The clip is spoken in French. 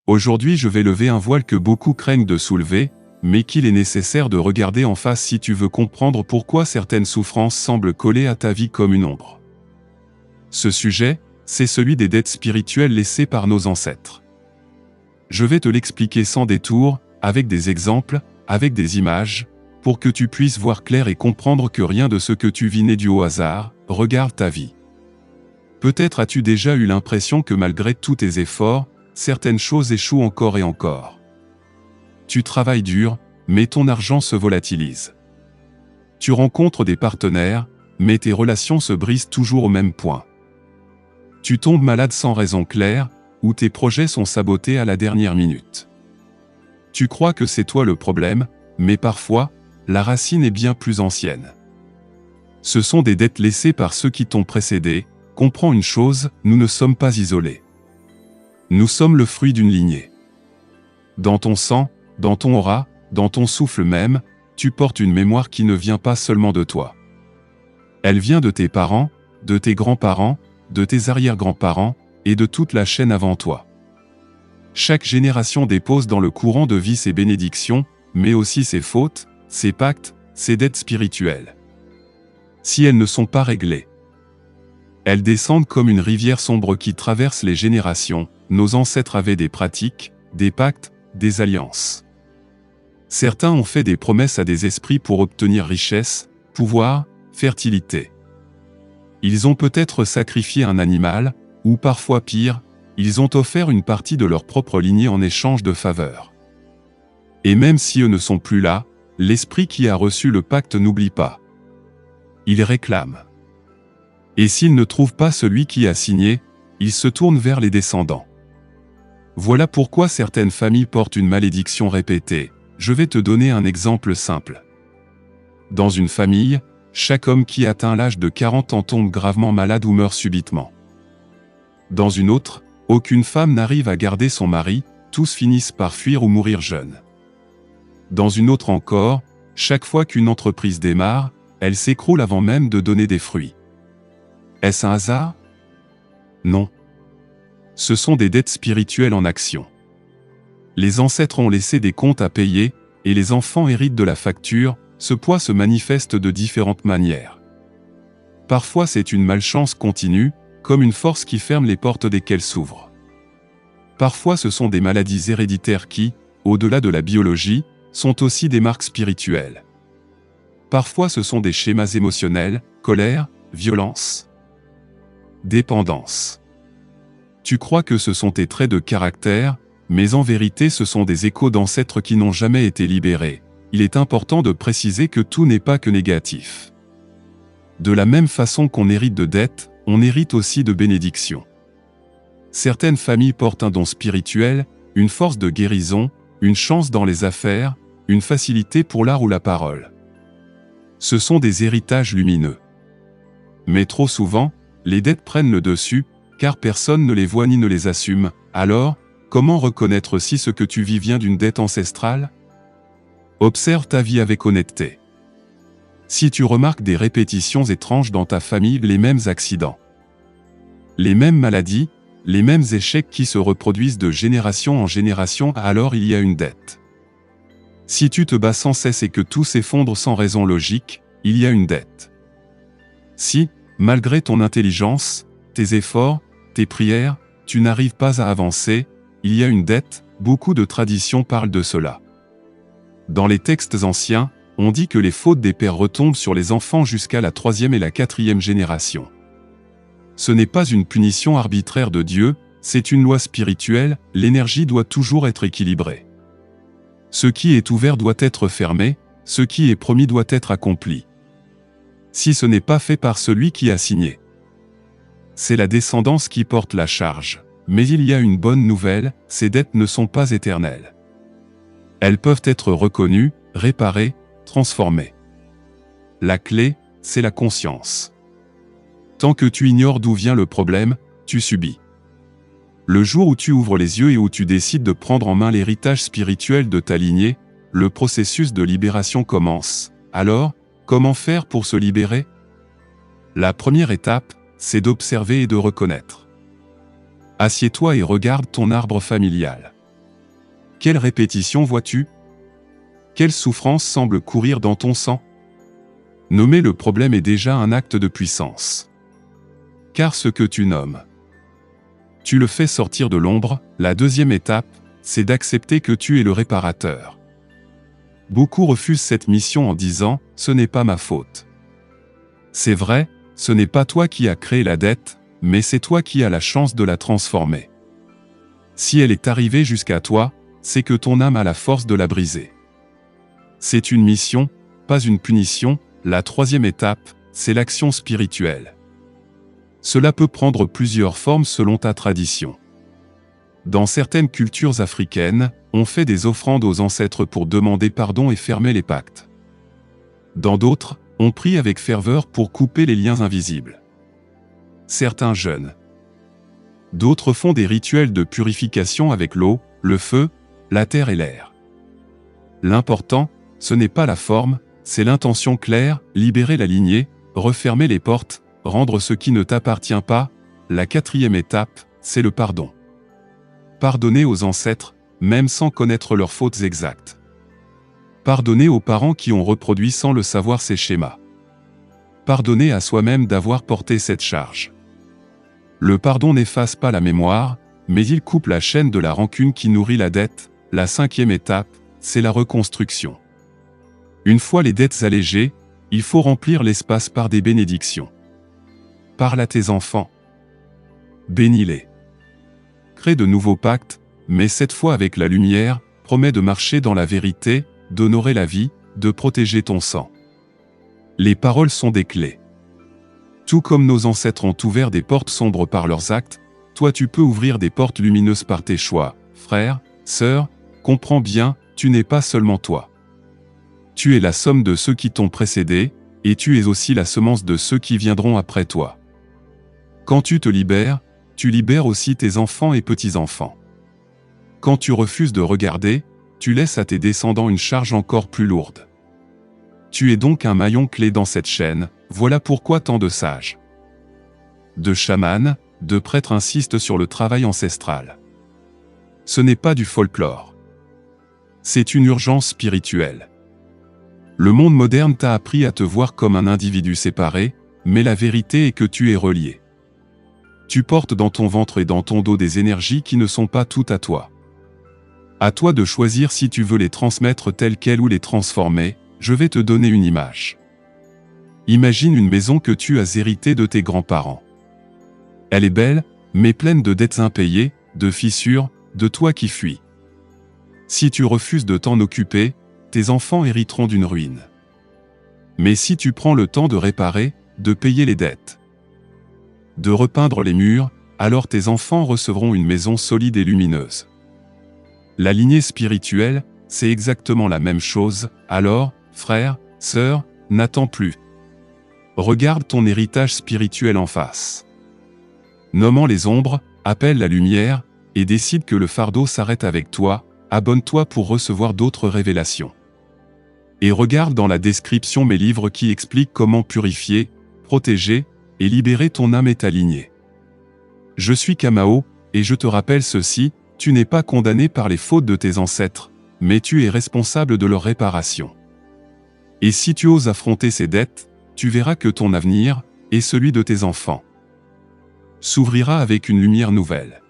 Aujourd'hui, je vais lever un voile que beaucoup craignent de soulever, mais qu'il est nécessaire de regarder en face si tu veux comprendre pourquoi certaines souffrances semblent coller à ta vie comme une ombre. Ce sujet, c'est celui des dettes spirituelles laissées par nos ancêtres. Je vais te l'expliquer sans détour, avec des exemples, avec des images, pour que tu puisses voir clair et comprendre que rien de ce que tu vis n'est dû au hasard. Regarde ta vie. Peut-être as-tu déjà eu l'impression que malgré tous tes efforts, certaines choses échouent encore et encore. Tu travailles dur, mais ton argent se volatilise. Tu rencontres des partenaires, mais tes relations se brisent toujours au même point. Tu tombes malade sans raison claire, ou tes projets sont sabotés à la dernière minute. Tu crois que c'est toi le problème, mais parfois, la racine est bien plus ancienne. Ce sont des dettes laissées par ceux qui t'ont précédé. Comprends une chose, nous ne sommes pas isolés. Nous sommes le fruit d'une lignée. Dans ton sang, dans ton aura, dans ton souffle même, tu portes une mémoire qui ne vient pas seulement de toi. Elle vient de tes parents, de tes grands-parents, de tes arrière-grands-parents, et de toute la chaîne avant toi. Chaque génération dépose dans le courant de vie ses bénédictions, mais aussi ses fautes, ses pactes, ses dettes spirituelles. Si elles ne sont pas réglées, elles descendent comme une rivière sombre qui traverse les générations. Nos ancêtres avaient des pratiques, des pactes, des alliances. Certains ont fait des promesses à des esprits pour obtenir richesse, pouvoir, fertilité. Ils ont peut-être sacrifié un animal, ou parfois pire, ils ont offert une partie de leur propre lignée en échange de faveurs. Et même si eux ne sont plus là, l'esprit qui a reçu le pacte n'oublie pas. Il réclame. Et s'il ne trouve pas celui qui a signé, il se tourne vers les descendants. Voilà pourquoi certaines familles portent une malédiction répétée. Je vais te donner un exemple simple. Dans une famille, chaque homme qui atteint l'âge de 40 ans tombe gravement malade ou meurt subitement. Dans une autre, aucune femme n'arrive à garder son mari, tous finissent par fuir ou mourir jeunes. Dans une autre encore, chaque fois qu'une entreprise démarre, elle s'écroule avant même de donner des fruits. Est-ce un hasard? Non. Ce sont des dettes spirituelles en action. Les ancêtres ont laissé des comptes à payer, et les enfants héritent de la facture. Ce poids se manifeste de différentes manières. Parfois c'est une malchance continue, comme une force qui ferme les portes desquelles s'ouvrent. Parfois ce sont des maladies héréditaires qui, au-delà de la biologie, sont aussi des marques spirituelles. Parfois ce sont des schémas émotionnels, colère, violence, dépendance. Tu crois que ce sont tes traits de caractère, mais en vérité ce sont des échos d'ancêtres qui n'ont jamais été libérés. Il est important de préciser que tout n'est pas que négatif. De la même façon qu'on hérite de dettes, on hérite aussi de bénédictions. Certaines familles portent un don spirituel, une force de guérison, une chance dans les affaires, une facilité pour l'art ou la parole. Ce sont des héritages lumineux. Mais trop souvent, les dettes prennent le dessus, car personne ne les voit ni ne les assume. Alors, comment reconnaître si ce que tu vis vient d'une dette ancestrale? Observe ta vie avec honnêteté. Si tu remarques des répétitions étranges dans ta famille, les mêmes accidents, les mêmes maladies, les mêmes échecs qui se reproduisent de génération en génération, alors il y a une dette. Si tu te bats sans cesse et que tout s'effondre sans raison logique, il y a une dette. Si, malgré ton intelligence, tes efforts, tes prières, tu n'arrives pas à avancer, il y a une dette. Beaucoup de traditions parlent de cela. Dans les textes anciens, on dit que les fautes des pères retombent sur les enfants jusqu'à la 3e et la 4e génération. Ce n'est pas une punition arbitraire de Dieu, c'est une loi spirituelle, l'énergie doit toujours être équilibrée. Ce qui est ouvert doit être fermé, ce qui est promis doit être accompli. Si ce n'est pas fait par celui qui a signé, c'est la descendance qui porte la charge. Mais il y a une bonne nouvelle, ces dettes ne sont pas éternelles. Elles peuvent être reconnues, réparées, transformées. La clé, c'est la conscience. Tant que tu ignores d'où vient le problème, tu subis. Le jour où tu ouvres les yeux et où tu décides de prendre en main l'héritage spirituel de ta lignée, le processus de libération commence. Alors, comment faire pour se libérer? La première étape, c'est d'observer et de reconnaître. Assieds-toi et regarde ton arbre familial. Quelle répétition vois-tu? Quelle souffrance semble courir dans ton sang? Nommer le problème est déjà un acte de puissance. Car ce que tu nommes, tu le fais sortir de l'ombre. La deuxième étape, c'est d'accepter que tu es le réparateur. Beaucoup refusent cette mission en disant « ce n'est pas ma faute ». C'est vrai, ce n'est pas toi qui as créé la dette, mais c'est toi qui as la chance de la transformer. Si elle est arrivée jusqu'à toi, c'est que ton âme a la force de la briser. C'est une mission, pas une punition. La troisième étape, c'est l'action spirituelle. Cela peut prendre plusieurs formes selon ta tradition. Dans certaines cultures africaines, on fait des offrandes aux ancêtres pour demander pardon et fermer les pactes. Dans d'autres, on prie avec ferveur pour couper les liens invisibles. Certains jeûnent. D'autres font des rituels de purification avec l'eau, le feu, la terre et l'air. L'important, ce n'est pas la forme, c'est l'intention claire, libérer la lignée, refermer les portes, rendre ce qui ne t'appartient pas. La quatrième étape, c'est le pardon. Pardonner aux ancêtres, même sans connaître leurs fautes exactes. Pardonner aux parents qui ont reproduit sans le savoir ces schémas. Pardonner à soi-même d'avoir porté cette charge. Le pardon n'efface pas la mémoire, mais il coupe la chaîne de la rancune qui nourrit la dette. La cinquième étape, c'est la reconstruction. Une fois les dettes allégées, il faut remplir l'espace par des bénédictions. Parle à tes enfants. Bénis-les. Crée de nouveaux pactes, mais cette fois avec la lumière. Promets de marcher dans la vérité, d'honorer la vie, de protéger ton sang. Les paroles sont des clés. Tout comme nos ancêtres ont ouvert des portes sombres par leurs actes, toi tu peux ouvrir des portes lumineuses par tes choix. Frère, sœur, comprends bien, tu n'es pas seulement toi. Tu es la somme de ceux qui t'ont précédé, et tu es aussi la semence de ceux qui viendront après toi. Quand tu te libères, tu libères aussi tes enfants et petits-enfants. Quand tu refuses de regarder, tu laisses à tes descendants une charge encore plus lourde. Tu es donc un maillon clé dans cette chaîne. Voilà pourquoi tant de sages, de chamans, de prêtres insistent sur le travail ancestral. Ce n'est pas du folklore. C'est une urgence spirituelle. Le monde moderne t'a appris à te voir comme un individu séparé, mais la vérité est que tu es relié. Tu portes dans ton ventre et dans ton dos des énergies qui ne sont pas toutes à toi. À toi de choisir si tu veux les transmettre telles quelles ou les transformer. Je vais te donner une image. Imagine une maison que tu as héritée de tes grands-parents. Elle est belle, mais pleine de dettes impayées, de fissures, de toits qui fuient. Si tu refuses de t'en occuper, tes enfants hériteront d'une ruine. Mais si tu prends le temps de réparer, de payer les dettes, de repeindre les murs, alors tes enfants recevront une maison solide et lumineuse. La lignée spirituelle, c'est exactement la même chose. Alors, frère, sœur, n'attends plus. Regarde ton héritage spirituel en face. Nommant les ombres, appelle la lumière, et décide que le fardeau s'arrête avec toi. Abonne-toi pour recevoir d'autres révélations. Et regarde dans la description mes livres qui expliquent comment purifier, protéger, et libérer ton âme et ta lignée. Je suis Kamao, et je te rappelle ceci, tu n'es pas condamné par les fautes de tes ancêtres, mais tu es responsable de leur réparation. Et si tu oses affronter ces dettes, tu verras que ton avenir, et celui de tes enfants, s'ouvrira avec une lumière nouvelle.